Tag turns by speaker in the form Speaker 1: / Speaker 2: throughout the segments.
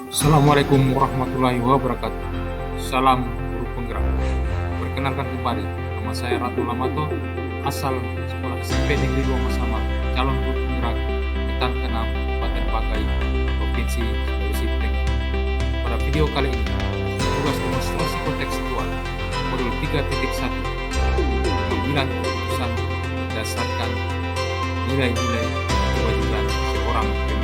Speaker 1: Assalamualaikum warahmatullahi wabarakatuh. Salam guru penggerak. Perkenalkan kembali, nama saya Ratu Lamato, asal Sekolah SMP Negeri 2 Masamar, calon guru penggerak Ketan ke-6, Kabupaten Banggai, Provinsi Sulawesi Tenggara. Pada video kali ini, tugas demonstrasi kontekstual modul 3.1, pengambilan keputusan berdasarkan nilai-nilai kewajiban seorang pemimpin.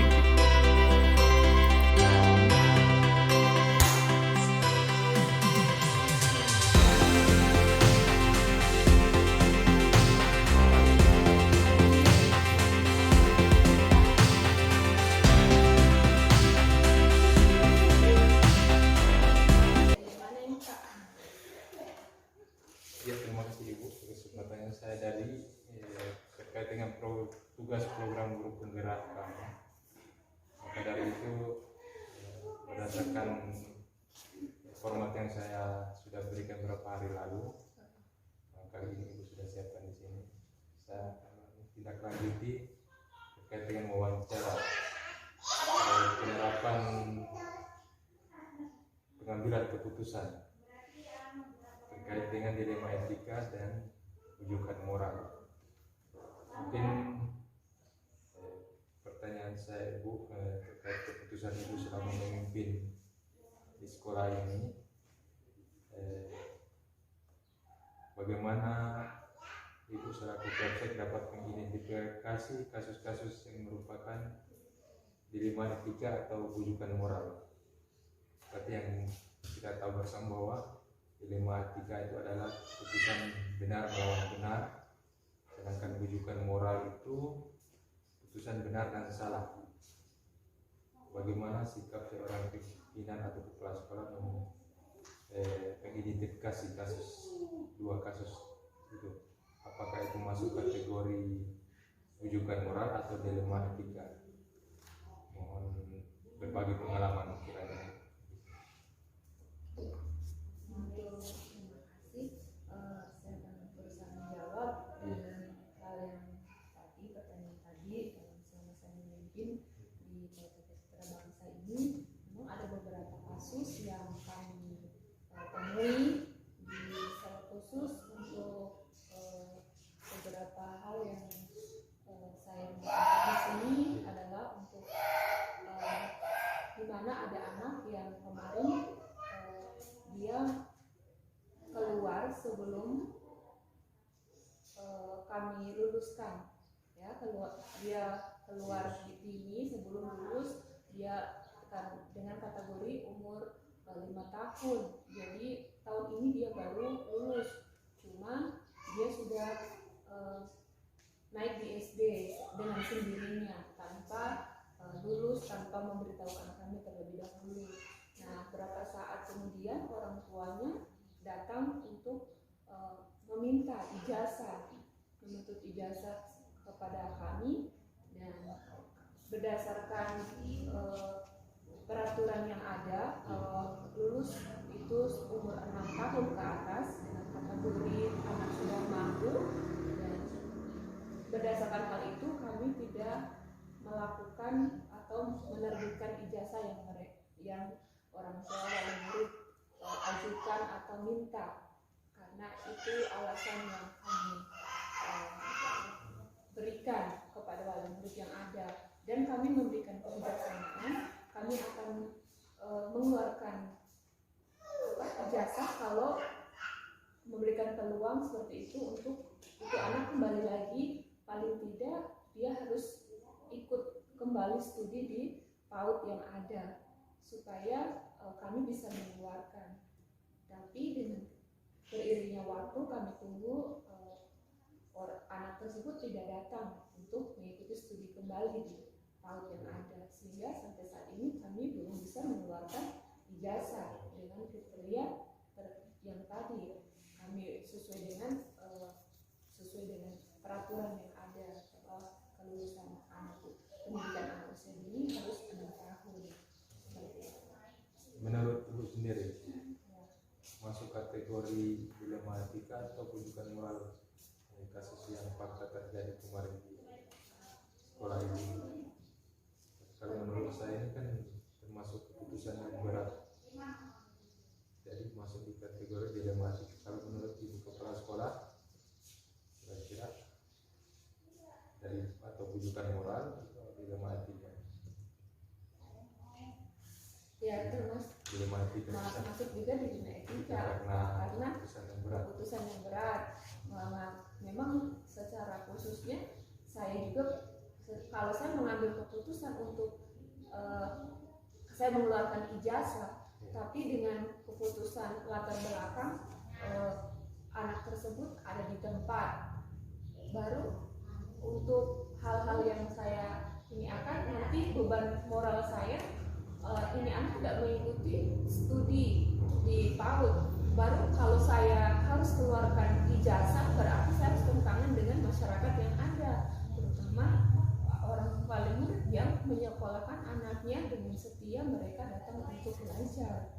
Speaker 2: Ya, terima kasih Ibu atas kesempatannya. Saya dari terkait dengan tugas program guru penggerak kami. Maka dari itu berdasarkan format yang saya sudah berikan beberapa hari lalu, kali ini Ibu sudah siapkan di sini. Saya tindak lanjuti terkait dengan wawancara penerapan pengambilan keputusan terkait dengan dilema etika dan rujukan moral. Mungkin pertanyaan saya Ibu terkait keputusan Ibu selama memimpin di sekolah ini, bagaimana Ibu selaku Kapsek dapat mengidentifikasi kasus-kasus yang merupakan dilema etika atau rujukan moral? Seperti yang kita tahu bersama bahwa dilema etika itu adalah keputusan benar melawan benar, sedangkan rujukan moral itu keputusan benar dan salah. Bagaimana sikap seorang pimpinan atau kepala sekolah mengidentifikasi dua kasus itu? Apakah itu masuk kategori rujukan moral atau dilema etika? Mohon berbagi pengalaman kiranya.
Speaker 3: Yang kami temui di secara khusus untuk beberapa hal yang saya maksud di sini adalah untuk di mana ada anak yang kemarin dia keluar sebelum kami luluskan, ya, dia keluar dini sebelum lulus, dia dengan kategori umur 5 tahun. Jadi tahun ini dia baru lulus, cuma dia sudah naik di SD dengan sendirinya tanpa lulus, tanpa memberitahukan kami terlebih dahulu. Nah, beberapa saat kemudian orang tuanya datang untuk meminta ijazah, menuntut ijazah kepada kami, dan berdasarkan peraturan yang ada, lulus itu umur 6 tahun ke atas dengan kategori anak sudah mampu, dan berdasarkan hal itu kami tidak melakukan atau menerbitkan ijazah yang orang tua wali murid ajukan atau minta, karena itu alasan yang kami berikan kepada wali murid yang ada, dan kami memberikan kebijaksanaan. Kami akan mengeluarkan ijazah kalau memberikan peluang seperti itu untuk itu anak kembali lagi, paling tidak dia harus ikut kembali studi di PAUD yang ada supaya kami bisa mengeluarkan. Tapi dengan beriringnya waktu kami tunggu anak tersebut tidak datang untuk mengikuti studi kembali di PAUD yang ada, sehingga sampai saat ini kami belum bisa mengeluarkan ijazah dengan kriteria yang tadi. Kami sesuai dengan peraturan yang ada soal kelulusan anak, pendidikan anak usia dini harus 6 tahun.
Speaker 2: Menurut Ibu sendiri, masuk kategori dilema etika atau rujukan moral kasus yang fakta terjadi kemarin di sekolah ini? Kalau menurut saya ini kan termasuk keputusan keputusan yang berat. Jadi masuk di kategori dilematik. Kalau menurut Ibu Kepala Sekolah, kira-kira dari atau bujukan moral atau dilematik?
Speaker 3: Ya termasuk
Speaker 2: Dilematik
Speaker 3: masuk juga di dunia etika karena
Speaker 2: keputusan yang berat.
Speaker 3: keputusan yang berat. Memang secara khususnya saya juga kalau saya mengambil keputusan untuk saya mengeluarkan ijazah, tapi dengan keputusan latar belakang anak tersebut ada di tempat, baru untuk hal-hal yang saya ini akan nanti beban moral saya, ini anak tidak mengikuti studi di PAUD, baru kalau saya harus keluarkan ijazah berarti saya harus tentangan dengan masyarakat yang ada, terutama orang paling murid yang menyekolahkan anaknya dengan setia mereka datang untuk belajar.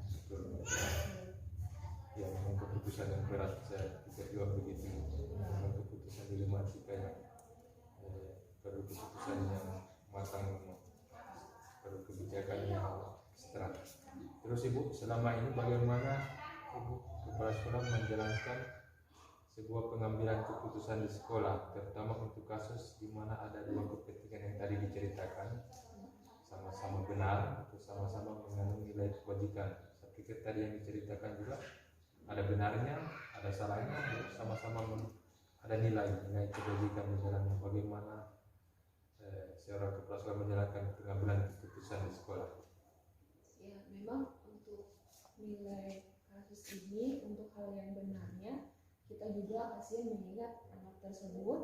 Speaker 2: Ya, memang keputusan yang berat, saya juga begitu. Memang keputusan dilematika yang perlu keputusan yang matang, perlu kebijakan yang setelah. Terus Ibu, selama ini bagaimana Ibu Kepala Sekolah menjalankan sebuah pengambilan keputusan di sekolah, terutama untuk kasus di mana ada dua kepentingan yang tadi diceritakan, sama-sama benar atau sama-sama mengandung nilai kewajiban. Saya pikir tadi yang diceritakan juga ada benarnya, ada salahnya, sama-sama ada nilai kewajiban di dalamnya. Bagaimana seorang kepala sekolah menjalankan pengambilan keputusan di sekolah?
Speaker 3: Ya, memang untuk nilai kasus ini, untuk hal yang benarnya, kita juga kasihan mengingat anak tersebut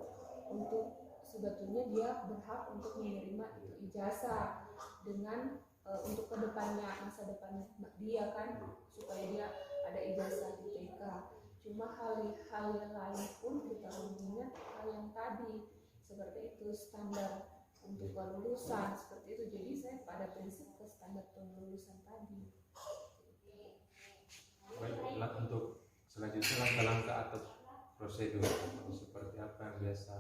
Speaker 3: untuk sebetulnya dia berhak untuk menerima itu ijazah dengan untuk kedepannya, masa depan dia kan, supaya dia ada ijazah di TK. Cuma hal-hal yang lain pun kita mengingat hal yang tadi seperti itu, standar untuk kelulusan seperti itu. Jadi saya pada prinsip ke standar kelulusan tadi.
Speaker 2: Baiklah, untuk selanjutnya langkah-langkah atau prosedur seperti apa yang biasa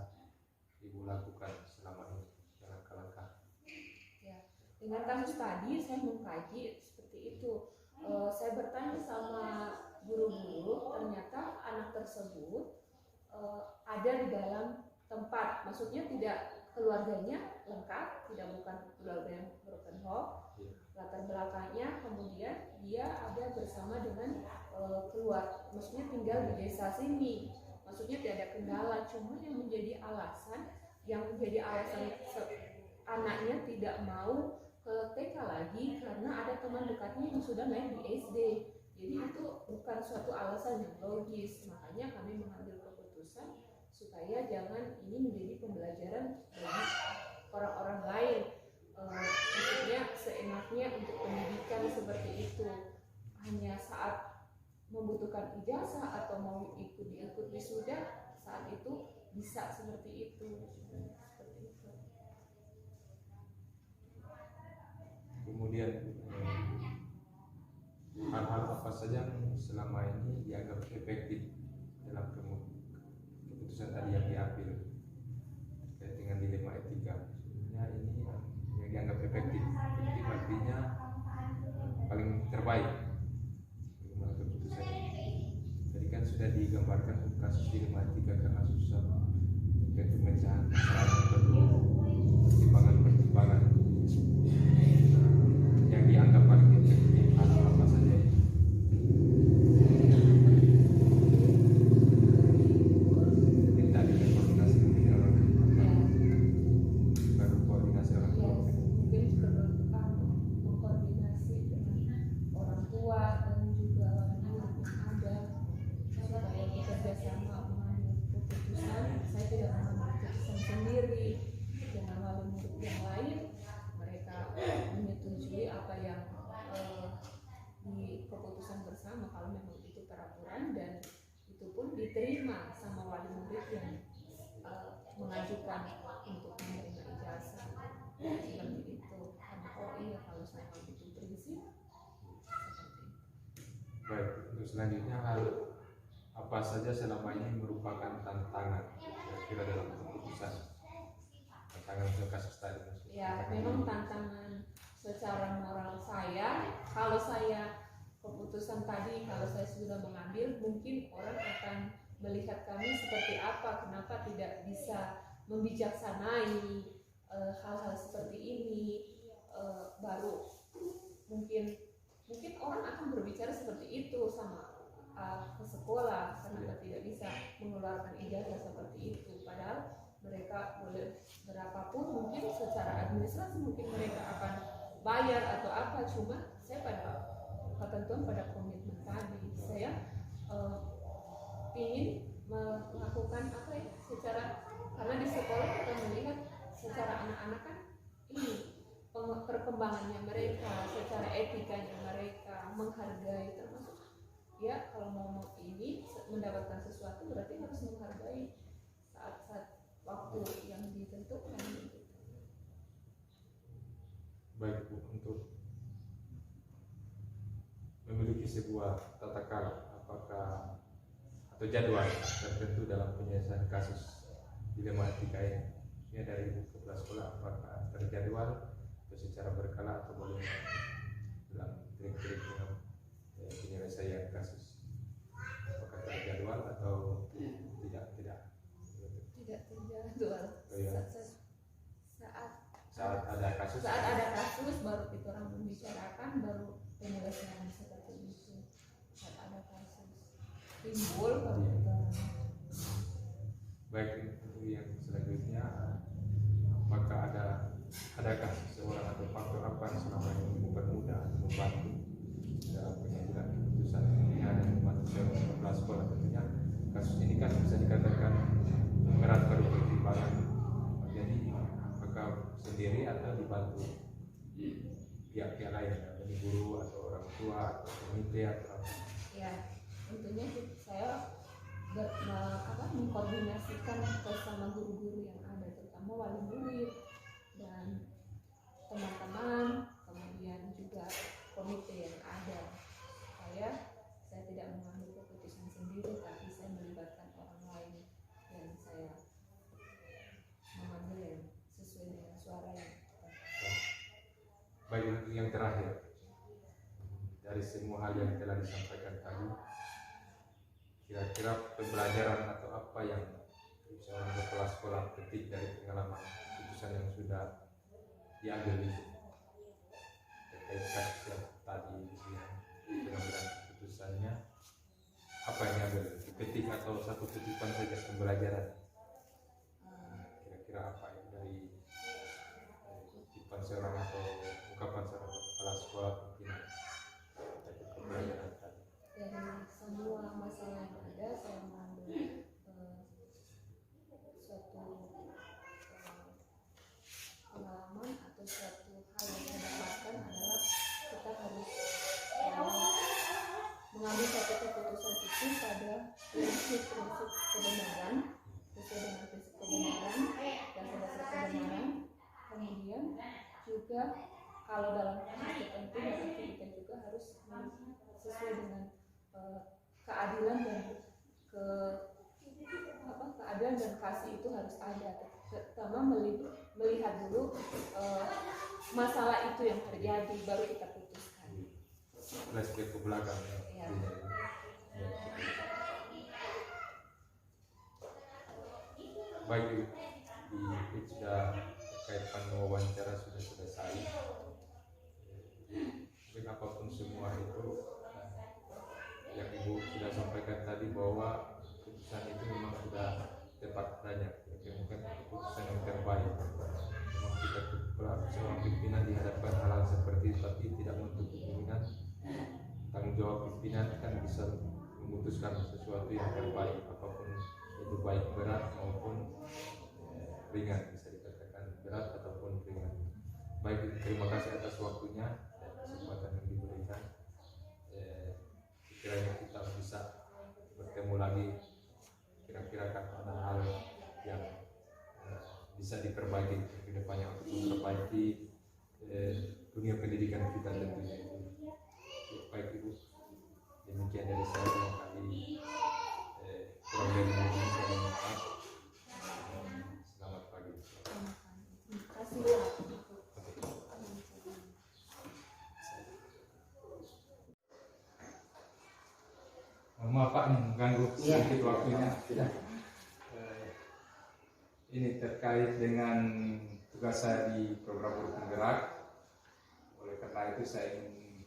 Speaker 2: Ibu lakukan selama ini, langkah-langkah?
Speaker 3: Ya, dengan kasus tadi saya mengkaji seperti itu. Saya bertanya sama guru-guru, ternyata anak tersebut ada di dalam tempat, maksudnya tidak keluarganya lengkap, tidak bukan keluarga yang broken home, latar belakangnya, kemudian dia ada bersama dengan keluar, maksudnya tinggal di desa sini, maksudnya tidak ada kendala. Cuma yang menjadi alasan anaknya tidak mau ke TK lagi karena ada teman dekatnya yang sudah naik di SD. Jadi itu bukan suatu alasan yang logis. Makanya kami mengambil keputusan supaya jangan ini menjadi pembelajaran bagi orang-orang lain. Maksudnya seenaknya untuk pendidikan seperti itu, hanya saat membutuhkan ijazah atau mau ikut wisuda, saat itu bisa seperti itu.
Speaker 2: Kemudian hal-hal apa saja yang selama ini dianggap efektif dalam keputusan tadi yang diambil terkait dengan dilema etika? Sebenarnya ini yang dianggap efektif artinya paling terbaik. Bagaimana keputusan ini? Tadi kan sudah digambarkan kasus dilema etika karena susah terkait pemecahan masalah perlu pertimbangan yang dianggap paling efektif apa saja? Tidak ada koordinasi dengan orang tua, baru koordinasi orang tua.
Speaker 3: Mungkin juga mengkoordinasi dengan orang tua dan juga orang yang ada supaya bekerja sama mengambil keputusan. Saya tidak mengambil keputusan sendiri dengan wali murid yang lain. Mereka menyetujui apa yang di keputusan bersama kalau memang itu peraturan, dan itu pun diterima sama wali murid yang mengajukan untuk menerima ijazah seperti itu. Karena oh iya kalau saya itu prinsip seperti itu.
Speaker 2: Baik, untuk selanjutnya hal apa saja selama ini merupakan tantangan kira-kira dalam keputusan, tantangan untuk kasus tadi?
Speaker 3: Ya, memang tantangan secara moral saya kalau saya keputusan tadi, kalau saya sudah mengambil, mungkin orang akan melihat kami seperti apa, kenapa tidak bisa membijaksanai hal-hal seperti ini. Baru mungkin orang akan berbicara seperti itu sama ke sekolah, kenapa tidak bisa mengeluarkan ijazah seperti itu, padahal mereka boleh berapapun, mungkin secara administrasi mungkin mereka akan bayar atau apa, cuma saya pada ketentuan, pada komitmen tadi, saya ingin melakukan apa ya, secara, karena di sekolah kita melihat secara anak-anak kan ini perkembangannya mereka, secara etikanya mereka, menghargai, termasuk ya kalau mau ini mendapatkan sesuatu berarti harus menghargai saat-saat waktu yang ditentukan.
Speaker 2: Baik Bu, untuk memiliki sebuah tata cara apakah atau jadwal tertentu dalam penyelesaian kasus dilema etika ini dari Ibu kepala sekolah, apakah terjadwal atau secara berkala atau boleh dalam trik-trik penyelesaian kasus, apakah terjadwal atau tidak
Speaker 3: terjadwal.
Speaker 2: Oh, iya.
Speaker 3: saat
Speaker 2: ada kasus
Speaker 3: baru kita orang membicarakan, baru penyelesaian seperti itu. Saat ada kasus timbul baru kita orang.
Speaker 2: Baik, untuk yang selanjutnya, maka adakah seseorang atau faktor apa yang selama ini mempermudah atau membantu dalam pengambilan keputusan yang ada di kepala sekolah? Tentunya kasus ini kan bisa dikatakan berat pada pertimbangan, jadi apakah sendiri atau dibantu pihak-pihak lain, atau guru atau orang tua atau komite atau apa?
Speaker 3: Ya, tentunya saya mengkoordinasikan bersama guru-guru yang ada, terutama wali murid dan teman-teman, kemudian juga komite yang ada. Saya tidak mengambil keputusan sendiri, tapi saya melibatkan orang lain yang saya mengambil yang sesuai dengan suara yang
Speaker 2: Baik, untuk yang terakhir, dari semua hal yang telah disampaikan tadi, kira-kira pembelajaran atau apa yang seorang kepala sekolah petik dari pengalaman keputusan yang sudah diambil itu terkait kasus yang tadi, yang pengambilan keputusannya, apa yang diambil, dipetik atau satu kutipan saja pembelajaran, kira-kira apa yang dari kutipan seorang atau ungkapan seorang kepala sekolah mungkin terkait pembelajaran tadi?
Speaker 3: dari semua masalah yang ada, saya mengambil suatu pengalaman atau suatu hal yang saya dapatkan adalah kita harus mengambil satu keputusan itu pada prinsip-prinsip kebenaran, sesuai dengan prinsip kebenaran dan dasar kebenaran. Kemudian juga kalau dalam kasus tertentu berarti kita juga harus sesuai dengan keadilan dan keadilan dan kasih itu harus ada. Pertama melihat dulu masalah itu yang terjadi, baru kita putuskan.
Speaker 2: Flashback ke belakang
Speaker 3: Ya.
Speaker 2: Baik, di sudah terkait wawancara sudah selesai. Mungkin apapun semua itu yang Ibu sudah sampaikan tadi, bahwa keputusan itu memang sudah tepat adanya, mungkin keputusan yang terbaik. Memang kita seorang pimpinan dihadapkan hal-hal seperti itu, tapi tidak menutup kemungkinan tanggung jawab pimpinan kan bisa memutuskan sesuatu yang terbaik, apapun itu, baik berat maupun ringan, bisa dikatakan berat ataupun ringan. Baik, terima kasih atas waktunya dan kesempatan yang diberikan. Kiranya kita bisa bertemu lagi, kira-kira akan ada hal yang bisa diperbaiki ke depannya untuk memperbaiki dunia pendidikan kita tentunya. Baik Ibu, demikian dari saya barangkali kurang lebih mungkin saya mohon maaf. Selamat pagi.
Speaker 3: Terima kasih.
Speaker 2: Maaf Pak nih mengganggu
Speaker 4: Iya.
Speaker 2: sedikit waktunya.
Speaker 4: Tidak.
Speaker 2: Ini terkait dengan tugas saya di program Guru Penggerak. Oleh karena itu saya ingin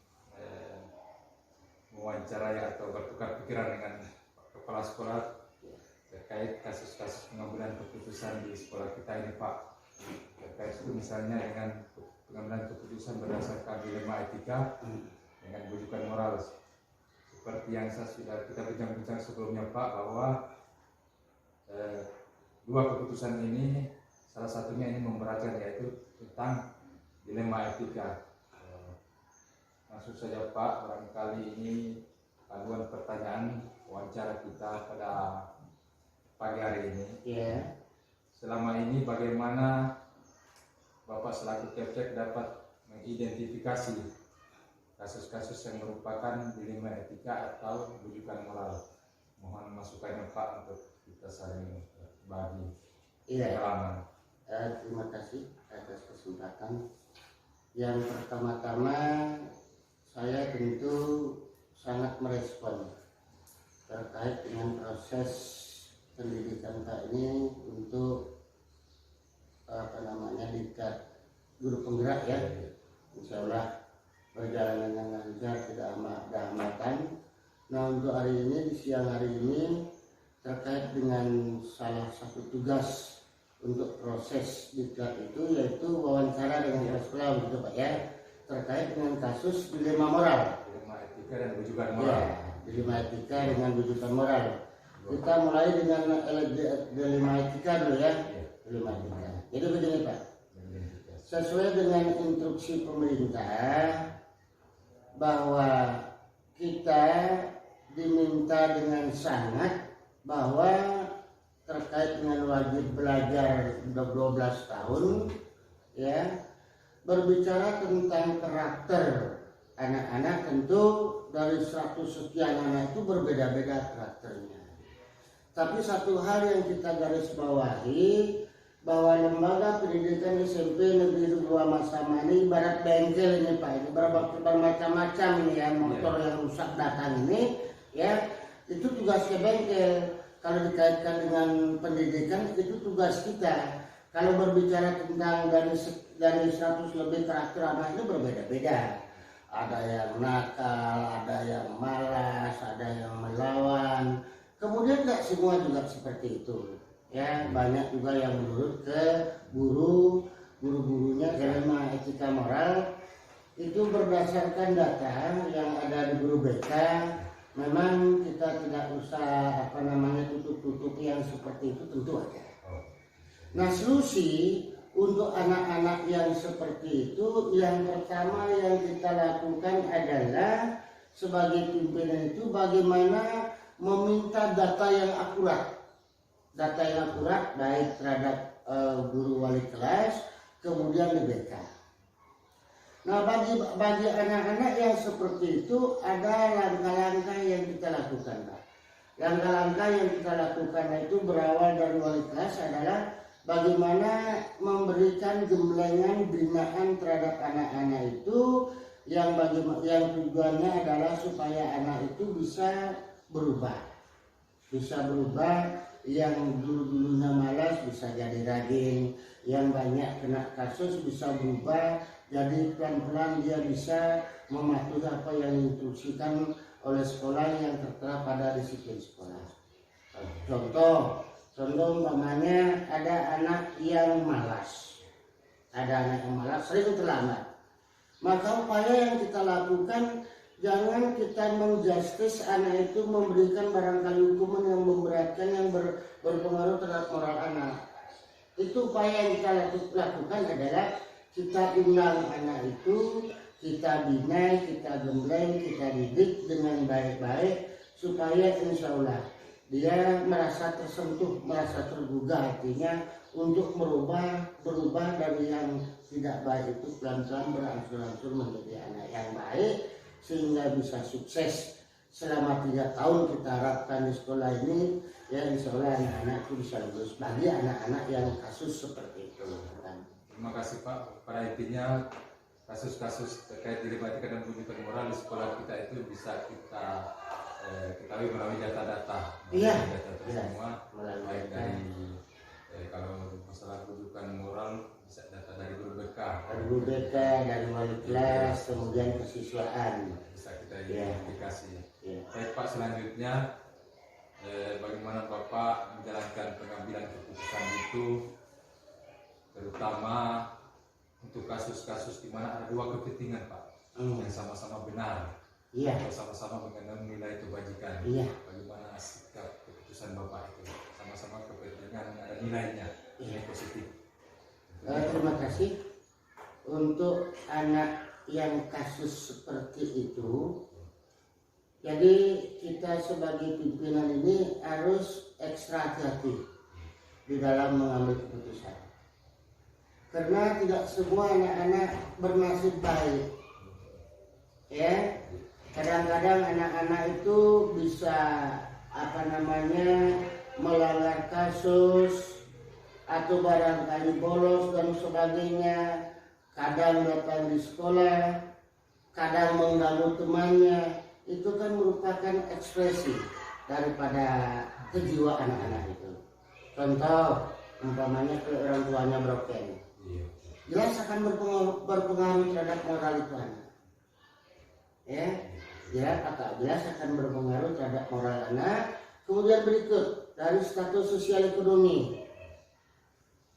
Speaker 2: mewawancarai atau bertukar pikiran dengan kepala sekolah terkait kasus-kasus pengambilan keputusan di sekolah kita ini Pak. Terkait itu misalnya dengan pengambilan keputusan berdasarkan dilema etika dengan rujukan moral. Seperti yang sudah kita bincang-bincang sebelumnya Pak, bahwa dua keputusan ini salah satunya ini memberatkan, yaitu tentang dilema etika. Langsung saja Pak, barangkali ini panduan pertanyaan wawancara kita pada pagi hari ini.
Speaker 4: Ya.
Speaker 2: Selama ini bagaimana Bapak selaku Kepcek dapat mengidentifikasi kasus-kasus yang merupakan dilema etika atau rujukan moral? Mohon masukannya Pak untuk kita saling bagi
Speaker 4: Iya.
Speaker 2: pengalaman.
Speaker 4: Terima kasih atas kesempatan. Yang pertama-tama saya tentu sangat merespon terkait dengan proses pendidikan Pak ini untuk dikat guru penggerak ya. Insya Allah perjalanan yang lancar, tidak ada hambatan. Nah, untuk hari ini, di siang hari ini, terkait dengan salah satu tugas untuk proses diklat itu, yaitu wawancara dengan kepala sekolah, begitu Pak ya, terkait dengan kasus dilema moral.
Speaker 2: Dilema etika dan rujukan moral.
Speaker 4: Ya, dilema etika dengan rujukan moral. Kita mulai dengan dilema etika dulu ya. Dilema etika. Jadi begini Pak, sesuai dengan instruksi pemerintah bahwa kita diminta dengan sangat bahwa terkait dengan wajib belajar 12 tahun ya, berbicara tentang karakter anak-anak, tentu dari 100 sekian anak itu berbeda-beda karakternya. Tapi satu hal yang kita garis bawahi, bahwa lembaga pendidikan SMP Negeri 2 Masama ini ibarat bengkel ini Pak, ini bermacam-macam ini ya, motor yang rusak datang ini ya, itu tugasnya bengkel. Kalau dikaitkan dengan pendidikan itu tugas kita. Kalau berbicara tentang dari 100 lebih karakter anak itu berbeda-beda. Ada yang nakal, ada yang malas, ada yang melawan. Kemudian tidak semua juga seperti itu. Ya, banyak juga yang menurut ke guru-gurunya dilema etika moral itu berdasarkan data yang ada di guru BK. Memang kita tidak usah tutup-tutupi yang seperti itu, tentu aja. Nah, solusi untuk anak-anak yang seperti itu, yang pertama yang kita lakukan adalah sebagai pimpinan itu bagaimana meminta data yang akurat. Data yang akurat baik terhadap guru wali kelas, kemudian di BK. Nah, bagi anak-anak yang seperti itu ada langkah-langkah yang kita lakukan, Pak. Langkah-langkah yang kita lakukan itu berawal dari wali kelas adalah bagaimana memberikan gemblengan binaan terhadap anak-anak itu yang tujuannya adalah supaya anak itu bisa berubah. Yang dulu-dulunya malas bisa jadi rajin, yang banyak kena kasus bisa berubah, jadi pelan-pelan dia bisa mematuhi apa yang diinstruksikan oleh sekolah yang tertera pada disiplin sekolah. Contoh umpamanya ada anak yang malas, sering terlambat. Maka upaya yang kita lakukan, jangan kita menjustis anak itu, memberikan barangkali hukuman yang memberatkan, yang berpengaruh terhadap moral anak. Itu upaya yang kita lakukan adalah kita undang anak itu, kita bina, kita gembleng, kita didik dengan baik-baik supaya insya Allah dia merasa tersentuh, merasa tergugah hatinya untuk berubah dari yang tidak baik itu pelan-pelan berangsur-angsur menjadi anak yang baik, sehingga bisa sukses selama 3 tahun kita harapkan di sekolah ini. Ya, insya Allah anak-anak itu bisa lulus bagi anak-anak yang kasus seperti itu.
Speaker 2: Terima kasih Pak. Pada intinya kasus-kasus terkait dilema etika dan rujukan moral di sekolah kita itu bisa kita ketahui melalui data-data,
Speaker 4: Iya.
Speaker 2: data itu
Speaker 4: Iya.
Speaker 2: semua,
Speaker 4: Melalui
Speaker 2: baik
Speaker 4: data.
Speaker 2: dari kalau masalah rujukan moral bisa data dari guru BK,
Speaker 4: Dari guru BK, dari wali kelas, kemudian kesiswaan.
Speaker 2: bisa kita
Speaker 4: Iya.
Speaker 2: identifikasi.
Speaker 4: Ya.
Speaker 2: Baik Pak, selanjutnya bagaimana Bapak menjalankan pengambilan keputusan itu, terutama untuk kasus-kasus di mana ada dua kepentingan Pak yang sama-sama benar,
Speaker 4: Iya.
Speaker 2: atau sama-sama mengandung nilai kebajikan.
Speaker 4: Iya.
Speaker 2: Bagaimana sikap keputusan Bapak itu? Sama-sama kepentingan ada nilainya, nilai positif.
Speaker 4: Terima kasih untuk anak yang kasus seperti itu. Jadi kita sebagai pimpinan ini harus ekstra hati-hati di dalam mengambil keputusan. Karena tidak semua anak-anak bernasib baik. Ya, kadang-kadang anak-anak itu bisa melanggar kasus atau barangkali bolos dan sebagainya. Kadang datang di sekolah, kadang mengganggu temannya. Itu kan merupakan ekspresi daripada kejiwaan anak-anak itu. Contoh, umpamanya kalau orang tuanya broken, jelas akan berpengaruh terhadap moral itu anak. Ya, jelas akan berpengaruh terhadap moral anak. Kemudian berikut dari status sosial ekonomi,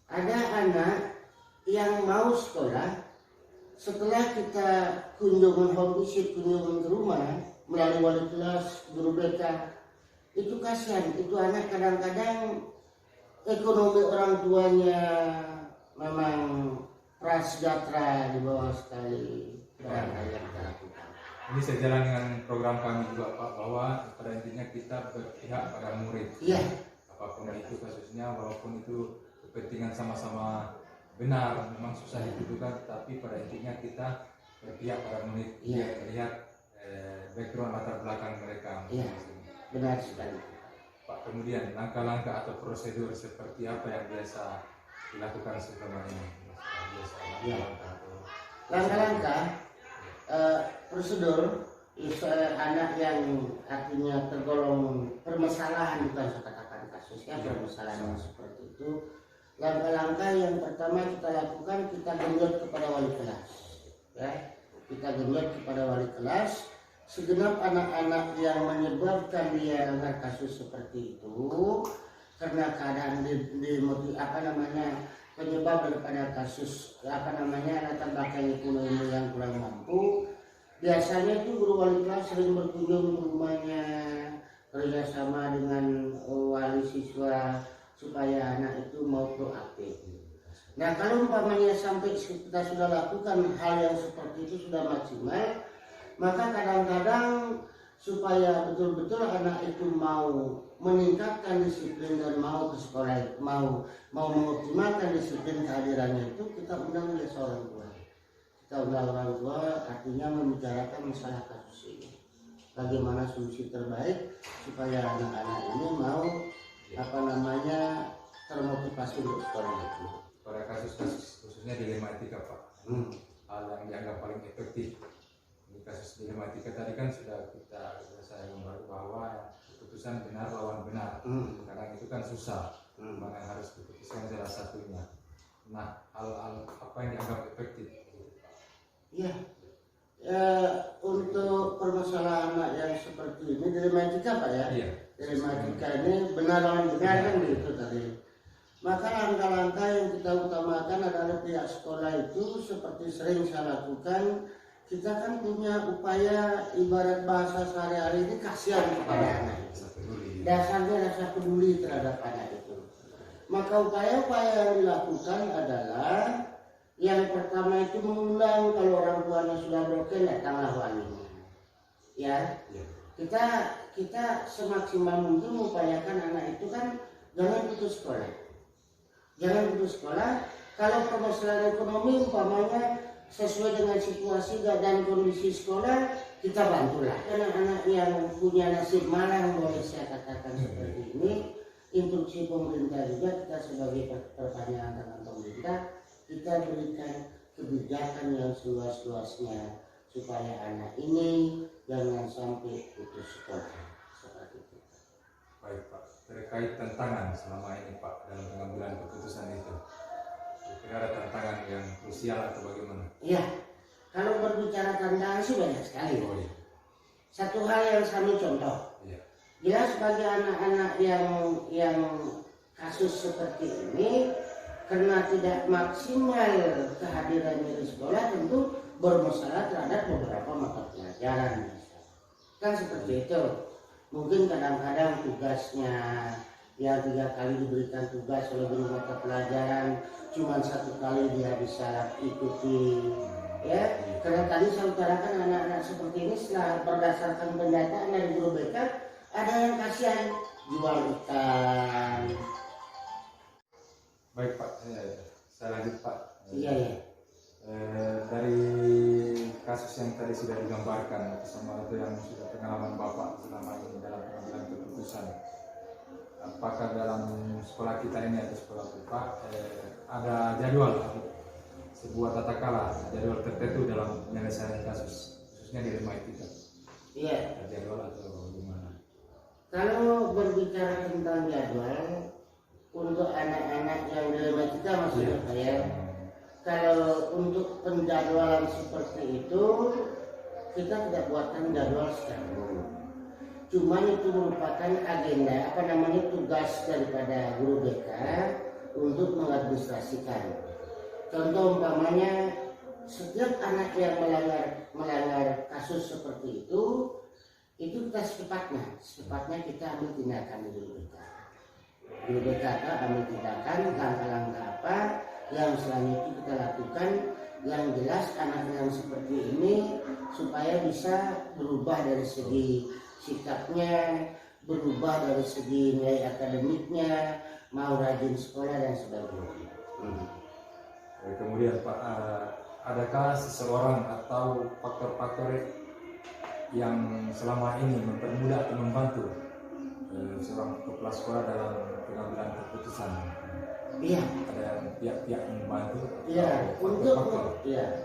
Speaker 4: ada anak yang mau sekolah, setelah kita kunjungan home visit, kunjungan ke rumah melalui wali kelas, guru BK, itu kasihan, itu anak kadang-kadang ekonomi orang tuanya memang prasejahtera di bawah sekali barangkali yang kita lakukan.
Speaker 2: Ini sejalan dengan program kami juga Pak, bahwa pada intinya kita berpihak pada murid.
Speaker 4: Iya.
Speaker 2: Apapun itu kasusnya, walaupun itu kepentingan sama-sama benar, memang susah ditentukan, tapi pada intinya kita berpihak pada murid.
Speaker 4: Iya.
Speaker 2: Melihat background latar belakang mereka.
Speaker 4: Iya. Benar sekali.
Speaker 2: Pak, kemudian langkah-langkah atau prosedur seperti apa yang biasa dilakukan selama ini?
Speaker 4: Iya.
Speaker 2: Langkah atau
Speaker 4: Langkah-langkah prosedur anak yang artinya tergolong permasalahan, bukan saya katakan kasus ya, permasalahan yang seperti itu. Langkah-langkah yang pertama kita lakukan, kita genjot kepada wali kelas, ya. Kita genjot kepada wali kelas segenap anak-anak yang menyebabkan dia dengan kasus seperti itu karena keadaan penyebab daripada kasus latar belakang ekonomi yang kurang mampu. Biasanya itu guru wali kelas sering berkunjung ke rumahnya, kerjasama dengan wali siswa supaya anak itu mau proaktif. Nah, kalau umpamanya sampai kita sudah lakukan hal yang seperti itu sudah maksimal, maka kadang-kadang supaya betul-betul anak itu mau meningkatkan disiplin dan mau ke sekolah, mau mengoptimalkan disiplin kehadirannya itu, kita undang oleh seorang tua. Kita undang orang tua, artinya membicarakan masalah kasus ini. Bagaimana solusi terbaik supaya anak-anak ini mau termotivasi untuk sekolah itu.
Speaker 2: pada kasus-kasus khususnya dilematika Pak, hal yang dianggap paling efektif di kasus dilematika tadi kan sudah saya membahas bahwa keputusan benar lawan benar. Kadang itu kan susah, mana harus keputusan salah satunya. Nah, hal-hal apa yang dianggap efektif?
Speaker 4: Ya, untuk permasalahan anak yang seperti ini dilematika Pak ya.
Speaker 2: Iya.
Speaker 4: Dilematika ini benar lawan benar kan begitu tadi. Maka langkah-langkah yang kita utamakan adalah pihak sekolah itu seperti sering saya lakukan. Kita kan punya upaya, ibarat bahasa sehari-hari ini, kasihan kepada anak itu. Dasarnya rasa peduli terhadap anak itu. Maka upaya-upaya yang dilakukan adalah yang pertama itu mengundang, kalau orang tuanya sudah broken, datanglah walinya. Ya, kita semaksimal mungkin mengupayakan anak itu kan jangan putus sekolah. Jangan putus sekolah. Kalau permasalahan ekonomi umpamanya sesuai dengan situasi dan kondisi sekolah, kita bantulah. Anak-anak yang punya nasib malang, boleh saya katakan seperti ini, instruksi pemerintah juga, kita sebagai pertanyaan dengan pemerintah, kita berikan kebijakan yang seluas-luasnya supaya anak ini jangan sampai putus sekolah. seperti itu.
Speaker 2: Baik Pak, terkait tantangan selama ini Pak dalam pengambilan keputusan itu, kira ada tantangan yang krusial atau bagaimana?
Speaker 4: Iya, kalau berbicara tantangan sih banyak sekali.
Speaker 2: Oh iya.
Speaker 4: Satu hal yang kami contoh,
Speaker 2: Iya.
Speaker 4: jelas bagi anak-anak yang kasus seperti ini karena tidak maksimal kehadirannya di sekolah tentu bermasalah terhadap beberapa mata pelajaran. Kan seperti itu. Mungkin kadang-kadang tugasnya yang 3 kali diberikan tugas oleh guru mata pelajaran cuma 1 kali dia bisa ikuti, ya. Karena tadi saya utarakan anak-anak seperti ini setelah berdasarkan pendataan dari guru BK ada yang kasihan jual ikan.
Speaker 2: Baik Pak, saya lanjut Pak.
Speaker 4: Iya ya.
Speaker 2: Dari kasus yang tadi sudah digambarkan sama itu yang sudah pengalaman Bapak selama ini dalam pengambilan keputusan, apakah dalam sekolah kita ini atau sekolah Bapak ada jadwal sebuah tata kelola jadwal tertentu dalam penyelesaian kasus khususnya di rumah kita?
Speaker 4: Iya.
Speaker 2: Ada jadwal atau bagaimana?
Speaker 4: Kalau berbicara tentang jadwal untuk anak-anak yang di rumah kita maksudnya Pak ya. Kalau untuk penjadwalan seperti itu kita tidak buatkan jadwal secara umum. Cuman itu merupakan agenda tugas daripada guru BK untuk mengadministrasikan. Contoh umpamanya setiap anak yang melanggar kasus seperti itu kita secepatnya kita ambil tindakan di guru BK. Guru BK ambil tindakan langkah-langkah apa yang selanjutnya kita lakukan, yang jelas anak yang seperti ini supaya bisa berubah dari segi sikapnya, berubah dari segi nilai akademiknya, mau rajin sekolah dan sebagainya.
Speaker 2: Kemudian Pak, adakah seseorang atau faktor-faktor yang selama ini mempermudah atau membantu seorang kepala sekolah dalam pengambilan keputusan?
Speaker 4: Iya.
Speaker 2: Ada pihak-pihak yang membantu?
Speaker 4: Iya,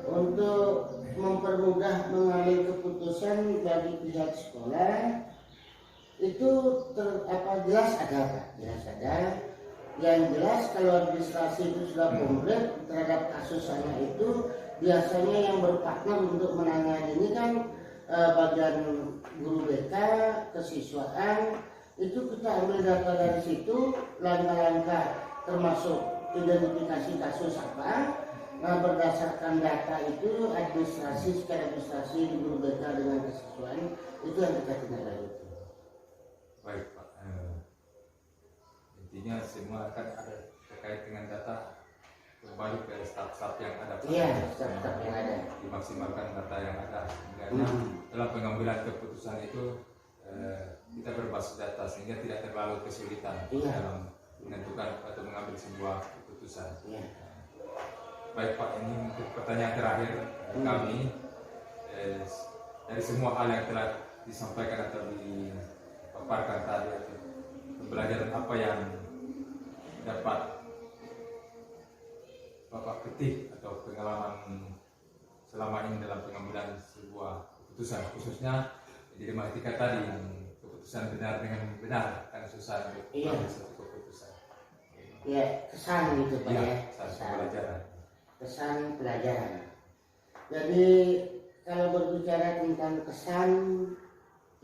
Speaker 4: untuk mempermudah mengambil keputusan bagi pihak sekolah itu jelas ada. Yang jelas kalau administrasi itu sudah komplit terhadap kasus anak itu, biasanya yang berpartner untuk menangani ini kan bagian guru BK, kesiswaan, itu kita ambil data dari situ, langkah-langkah termasuk identifikasi kasus apa. Nah, berdasarkan data itu secara administrasi di guru BK dengan kesiswaan itu yang kita tindak lanjuti.
Speaker 2: Baik Pak, intinya semua akan ada terkait dengan data kembali ke staf-staf yang ada.
Speaker 4: Iya, staf-staf yang ada.
Speaker 2: Dimaksimalkan data yang ada sehingga dalam pengambilan keputusan itu kita berbasis data sehingga tidak terlalu kesulitan dalam menentukan atau mengambil sebuah keputusan.
Speaker 4: Iya.
Speaker 2: Baik Pak, ini untuk pertanyaan terakhir kami, dari semua hal yang telah disampaikan atau dipaparkan tadi, atau pembelajaran apa yang dapat Bapak petik atau pengalaman selama ini dalam pengambilan sebuah keputusan, khususnya di rumah etika tadi, keputusan benar dengan benar kan susah untuk mengambil satu keputusan.
Speaker 4: Ya, kesan gitu Pak ya.
Speaker 2: Kesan pelajaran.
Speaker 4: Kesan pelajaran. Jadi kalau berbicara tentang kesan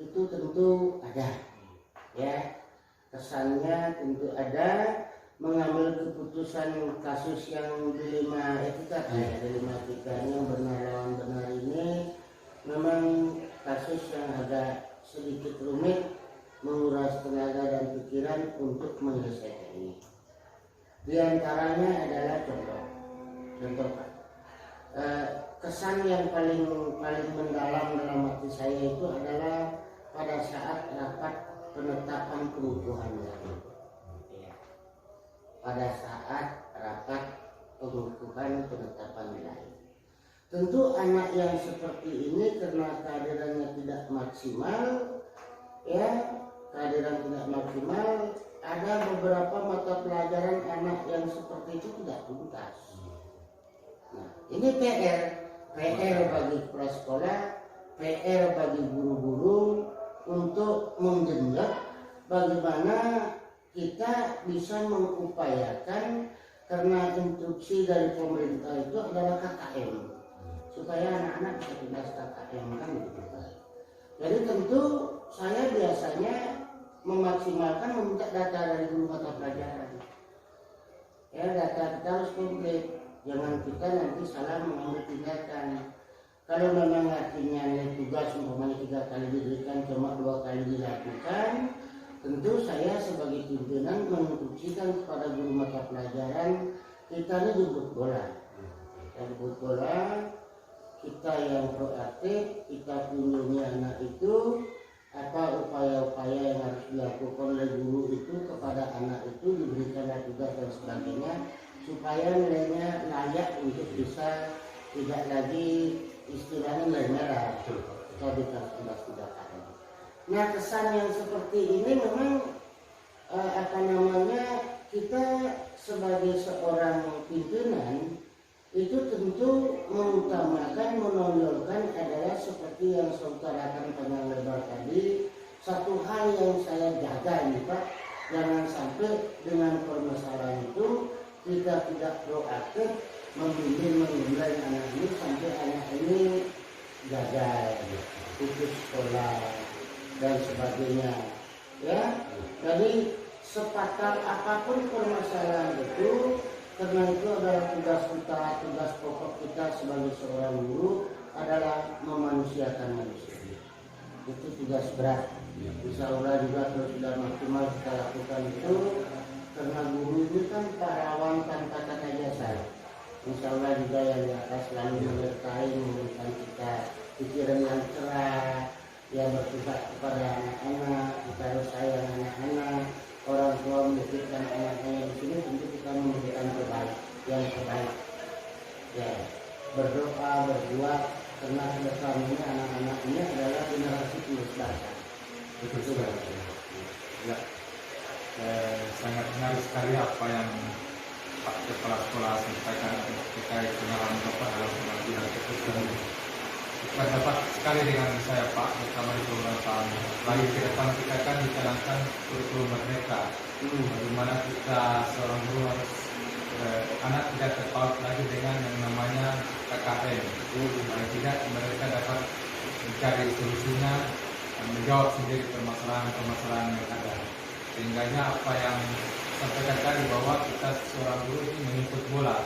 Speaker 4: itu tentu ada, ya. Kesannya tentu ada. Mengambil keputusan kasus yang dilema etika, yang benar lawan benar ini memang kasus yang agak sedikit rumit, menguras tenaga dan pikiran untuk menyelesaikan ini. Di antaranya adalah contoh Pak. Kesan yang paling mendalam dalam hati saya itu adalah pada saat rapat penetapan pengukuhan nilai. Pada saat rapat pengukuhan penetapan nilai. Tentu anak yang seperti ini karena kehadirannya tidak maksimal, ada beberapa mata pelajaran anak yang seperti itu tidak tuntas. Nah, ini PR bagi kepala sekolah, PR bagi guru-guru, untuk menggenjot bagaimana kita bisa mengupayakan, karena instruksi dari pemerintah itu adalah KKM, supaya anak-anak bisa bebas KKM kan gitu Pak. Jadi tentu saya biasanya memaksimalkan meminta data dari guru mata pelajaran. Ya, data kita harus komplit, jangan kita nanti salah mengambil tindakan. Kalau memang artinya tugas umpamanya 3 kali diberikan cuma 2 kali dilakukan, tentu saya sebagai pimpinan menginstruksikan kepada guru mata pelajaran, kita ini jemput bola. Kita jemput bola, kita yang proaktif, kita kunjungi anak itu, apa upaya-upaya yang harus dilakukan oleh guru itu kepada anak itu, diberikan tugas dan sebagainya, supaya nilainya layak untuk bisa tidak lagi istilahnya nilai merah atau di kelas 3 KKM. Nah, kesan yang seperti ini memang kita sebagai seorang pimpinan itu tentu mengutamakan, menonjolkan adalah seperti yang saya utarakan panjang lebar tadi. Satu hal yang saya jaga nih Pak, jangan sampai dengan permasalahan itu kita tidak proaktif membimbing menilai anak ini sampai anak ini gagal, putus sekolah dan sebagainya. Ya, jadi sepakat apapun permasalahan itu, karena itu adalah tugas kita, tugas pokok kita sebagai seorang guru adalah memanusiakan manusia. Itu tugas berat. Insya Allah juga terus sudah maksimal kita lakukan itu, karena guru ini kan pahlawan tanpa kata jasa. Insya Allah juga yang di atas selalu menyertai, memberikan kita pikiran yang cerah, yang bersifat kepada anak-anak. Kita harus sayang anak-anak, orang tua mendidik anak-anaknya di sini, tentu kita memberikan yang terbaik. Ya, berdoa, berbuat, karena kedepan ini anak-anak ini adalah generasi penerus bangsa.
Speaker 1: Betul sekali. Ya, sangat menarik sekali apa yang Pak Kepala Sekolah sampaikan terkait pengalaman Bapak dalam pengambilan keputusan. Kita dapat sekali dengan saya Pak, bersama di beberapa tahun lagi ke depan kita akan dijalankan kurikulum merdeka. Bagaimana kita seorang guru harus anak tidak terpaut lagi dengan yang namanya KKM. Paling tidak mereka dapat mencari solusinya dan menjawab sendiri permasalahan-permasalahan yang ada. Sehingganya apa yang sampaikan tadi bahwa kita seorang guru ini menjemput bola.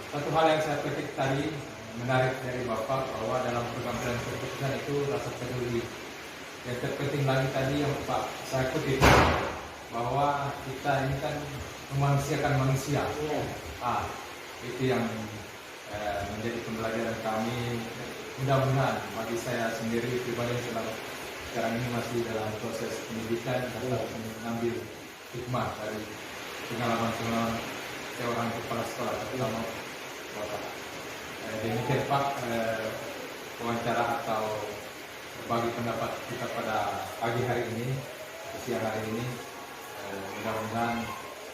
Speaker 1: Satu hal yang saya petik tadi menarik dari Bapak bahwa dalam pengambilan keputusan itu rasa peduli. Yang terpenting lagi tadi yang Pak saya kutip bahwa kita ini kan memanusiakan manusia. Itu yang menjadi pembelajaran kami. Mudah-mudahan bagi saya sendiri pribadi sekarang ini masih dalam proses pendidikan, dapat mengambil hikmah dari pengalaman-pengalaman seorang kepala sekolah terutama Bapak. Demikian Pak wawancara atau berbagi pendapat kita pada pagi hari ini, siang hari ini. Mudah-mudahan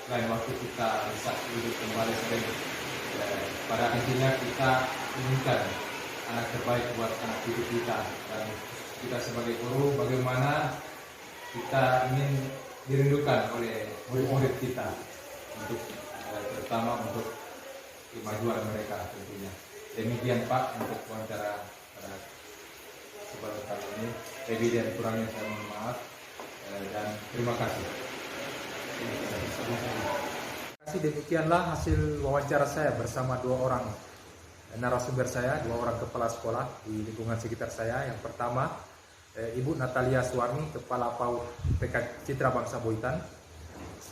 Speaker 1: lain waktu kita bisa duduk kembali sering. Pada intinya kita inginkan anak terbaik buat anak didik kita, dan kita sebagai guru bagaimana kita ingin dirindukan oleh murid-murid kita untuk terutama untuk kemajuan mereka tentunya. Demikian Pak untuk wawancara pada kesempatan kali ini. Lebih dan kurangnya saya mohon maaf dan terima kasih. Demikianlah hasil wawancara saya bersama 2 orang narasumber saya, 2 orang kepala sekolah di lingkungan sekitar saya. Yang pertama Ibu Natalia Suwarni, Kepala PAUD PK Citra Bangsa Boitan.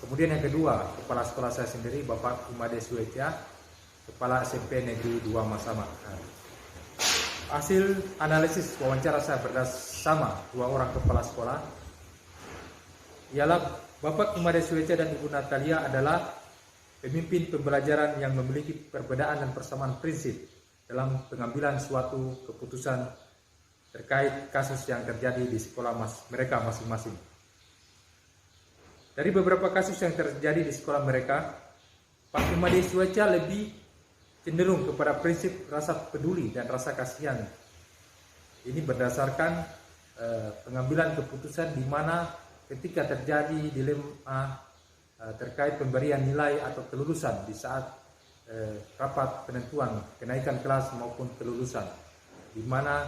Speaker 1: Kemudian yang kedua, kepala sekolah saya sendiri, Bapak Imade Suecia, Kepala SMP Negeri 2 Masama. Hasil analisis wawancara saya bersama 2 orang kepala sekolah ialah Bapak Imade Suecia dan Ibu Natalia adalah pemimpin pembelajaran yang memiliki perbedaan dan persamaan prinsip dalam pengambilan suatu keputusan terkait kasus yang terjadi di sekolah mereka masing-masing. Dari beberapa kasus yang terjadi di sekolah mereka, Pak Imade Suecia lebih cenderung kepada prinsip rasa peduli dan rasa kasihan. Ini berdasarkan
Speaker 5: pengambilan keputusan di mana ketika terjadi dilema terkait pemberian nilai atau kelulusan di saat rapat penentuan kenaikan kelas maupun kelulusan, di mana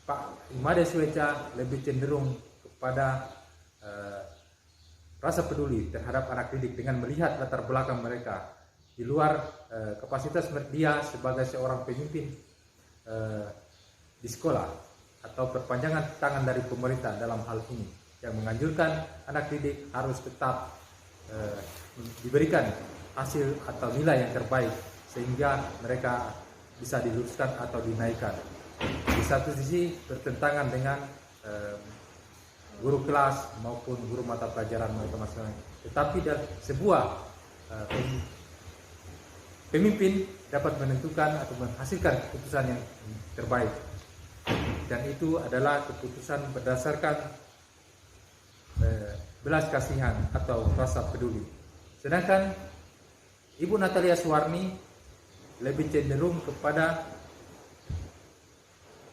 Speaker 5: Pak Imade Sueca lebih cenderung kepada rasa peduli terhadap anak didik dengan melihat latar belakang mereka di luar kapasitas dia sebagai seorang pemimpin di sekolah atau perpanjangan tangan dari pemerintah dalam hal ini, yang menganjurkan anak didik harus tetap diberikan hasil atau nilai yang terbaik sehingga mereka bisa diluluskan atau dinaikkan. Di satu sisi bertentangan dengan guru kelas maupun guru mata pelajaran mereka masing-masing, tetapi dari sebuah pemimpin dapat menentukan atau menghasilkan keputusan yang terbaik, dan itu adalah keputusan berdasarkan belas kasihan atau rasa peduli. Sedangkan Ibu Natalia Suwarni lebih cenderung kepada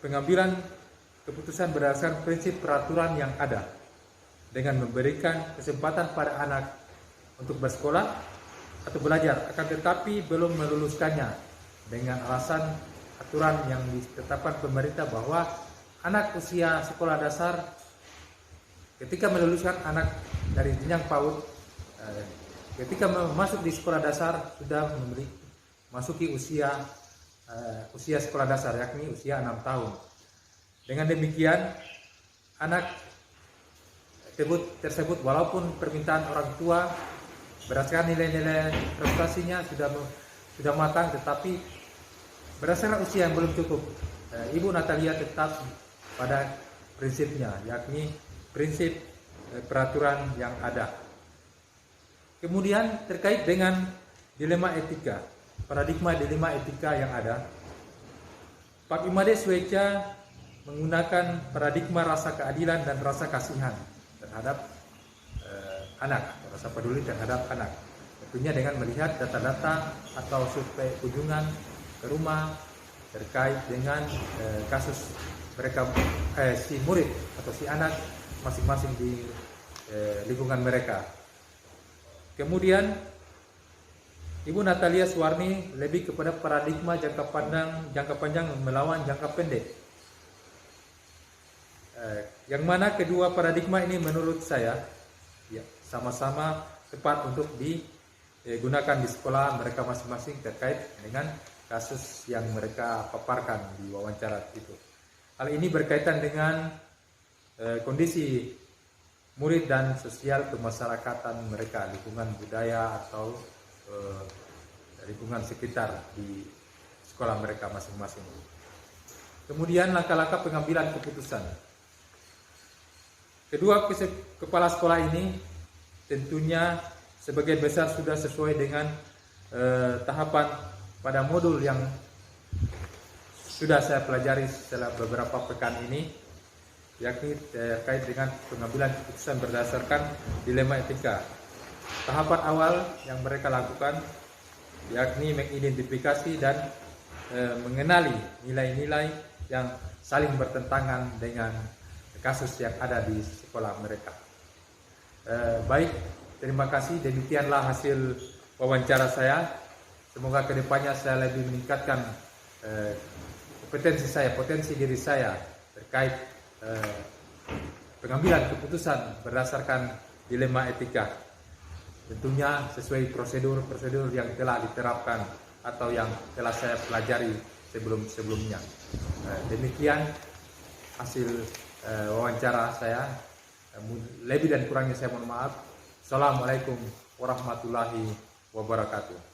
Speaker 5: pengambilan keputusan berdasarkan prinsip peraturan yang ada, dengan memberikan kesempatan pada anak untuk bersekolah atau belajar, akan tetapi belum meluluskannya dengan alasan aturan yang ditetapkan pemerintah bahwa anak usia sekolah dasar ketika meluluskan anak dari jenjang PAUD, ketika masuk di sekolah dasar sudah masuki usia sekolah dasar, yakni usia 6 tahun. Dengan demikian anak tersebut walaupun permintaan orang tua berdasarkan nilai-nilai prestasinya sudah matang, tetapi berdasarkan usia yang belum cukup, Ibu Natalia tetap pada prinsipnya, yakni prinsip peraturan yang ada. Kemudian terkait dengan dilema etika, paradigma dilema etika yang ada, Pak Imade Sueca menggunakan paradigma rasa keadilan dan rasa kasihan terhadap anak, rasa peduli terhadap anak. Tentunya dengan melihat data-data atau survei kunjungan ke rumah terkait dengan kasus mereka si murid atau si anak masing-masing di lingkungan mereka. Kemudian Ibu Natalia Suwarni lebih kepada paradigma jangka panjang melawan jangka pendek. Yang mana kedua paradigma ini menurut saya ya, sama-sama tepat untuk digunakan di sekolah mereka masing-masing terkait dengan kasus yang mereka paparkan di wawancara itu. Hal ini berkaitan dengan kondisi murid dan sosial kemasyarakatan mereka, lingkungan budaya atau lingkungan sekitar di sekolah mereka masing-masing. Kemudian langkah-langkah pengambilan keputusan. Kedua kepala sekolah ini tentunya sebagian besar sudah sesuai dengan tahapan pada modul yang sudah saya pelajari setelah beberapa pekan ini, yakni terkait dengan pengambilan keputusan berdasarkan dilema etika. Tahapan awal yang mereka lakukan yakni mengidentifikasi dan mengenali nilai-nilai yang saling bertentangan dengan kasus yang ada di sekolah mereka. Baik, terima kasih. Demikianlah hasil wawancara saya. Semoga kedepannya saya lebih meningkatkan potensi diri saya terkait pengambilan keputusan berdasarkan dilema etika. Tentunya sesuai prosedur yang telah diterapkan atau yang telah saya pelajari sebelumnya. Demikian hasil wawancara saya. Lebih dan kurangnya saya mohon maaf. Assalamualaikum warahmatullahi wabarakatuh.